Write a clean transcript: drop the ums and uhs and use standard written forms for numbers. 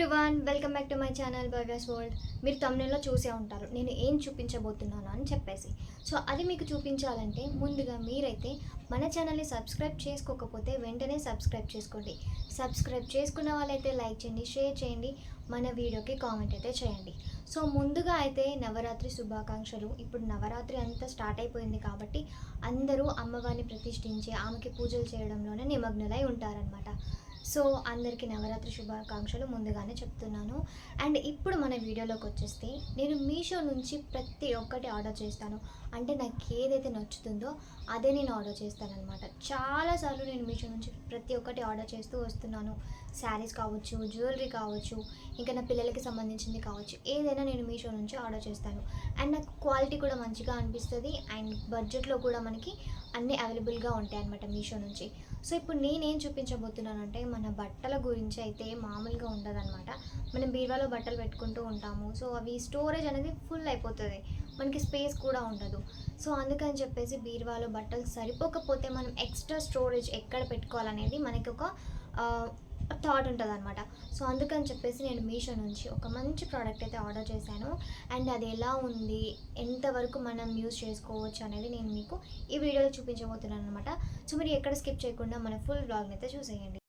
Everyone, welcome back to my channel Bhavya's world. మీరు తమ్ముళ్ళలో చూసే ఉంటారు నేను ఏం చూపించబోతున్నాను అని చెప్పేసి. సో అది మీకు చూపించాలంటే ముందుగా మీరైతే మన ఛానల్ని సబ్స్క్రైబ్ చేసుకోకపోతే వెంటనే సబ్స్క్రైబ్ చేసుకోండి. సబ్స్క్రైబ్ చేసుకున్న వాళ్ళైతే లైక్ చేయండి, షేర్ చేయండి, మన వీడియోకి కామెంట్ అయితే చేయండి. సో ముందుగా అయితే నవరాత్రి శుభాకాంక్షలు. ఇప్పుడు నవరాత్రి అంతా స్టార్ట్ అయిపోయింది కాబట్టి అందరూ అమ్మవారిని ప్రతిష్ఠించి ఆమెకి పూజలు చేయడంలోనే నిమగ్నులై ఉంటారనమాట. సో అందరికీ నవరాత్రి శుభాకాంక్షలు ముందుగానే చెప్తున్నాను. అండ్ ఇప్పుడు మన వీడియోలోకి వచ్చేస్తే నేను మీషో నుంచి ప్రతి ఒక్కటి ఆర్డర్ చేస్తాను. అంటే నాకు ఏదైతే నచ్చుతుందో అదే నేను ఆర్డర్ చేస్తాను అనమాట. చాలాసార్లు నేను మీషో నుంచి ప్రతి ఒక్కటి ఆర్డర్ చేస్తూ వస్తున్నాను. శారీస్ కావచ్చు, జ్యువెలరీ కావచ్చు, ఇంకా నా పిల్లలకి సంబంధించింది కావచ్చు, ఏదైనా నేను మీషో నుంచి ఆర్డర్ చేస్తాను. అండ్ నాకు క్వాలిటీ కూడా మంచిగా అనిపిస్తుంది. అండ్ బడ్జెట్లో కూడా మనకి అన్నీ అవైలబుల్గా ఉంటాయి అన్నమాట మీషో నుంచి. సో ఇప్పుడు నేనేం చూపించబోతున్నానంటే మన బట్టల గురించి అయితే మామూలుగా ఉండదన్నమాట. మనం బీరువాలో బట్టలు పెట్టుకుంటూ ఉంటాము. సో అవి స్టోరేజ్ అనేది ఫుల్ అయిపోతుంది, మనకి స్పేస్ కూడా ఉండదు. సో అందుకని చెప్పేసి బీరువాలో బట్టలు సరిపోకపోతే మనం ఎక్స్ట్రా స్టోరేజ్ ఎక్కడ పెట్టుకోవాలనేది మనకి ఒక థాట్ ఉంటుంది అనమాట. సో అందుకని చెప్పేసి నేను మీషో నుంచి ఒక మంచి ప్రోడక్ట్ అయితే ఆర్డర్ చేశాను. అండ్ అది ఎలా ఉంది, ఎంతవరకు మనం యూజ్ చేసుకోవచ్చు అనేది నేను మీకు ఈ వీడియోలో చూపించబోతున్నాను అనమాట. సో మీరు ఎక్కడ స్కిప్ చేయకుండా మన ఫుల్ వ్లాగ్ని అయితే చూసేయండి.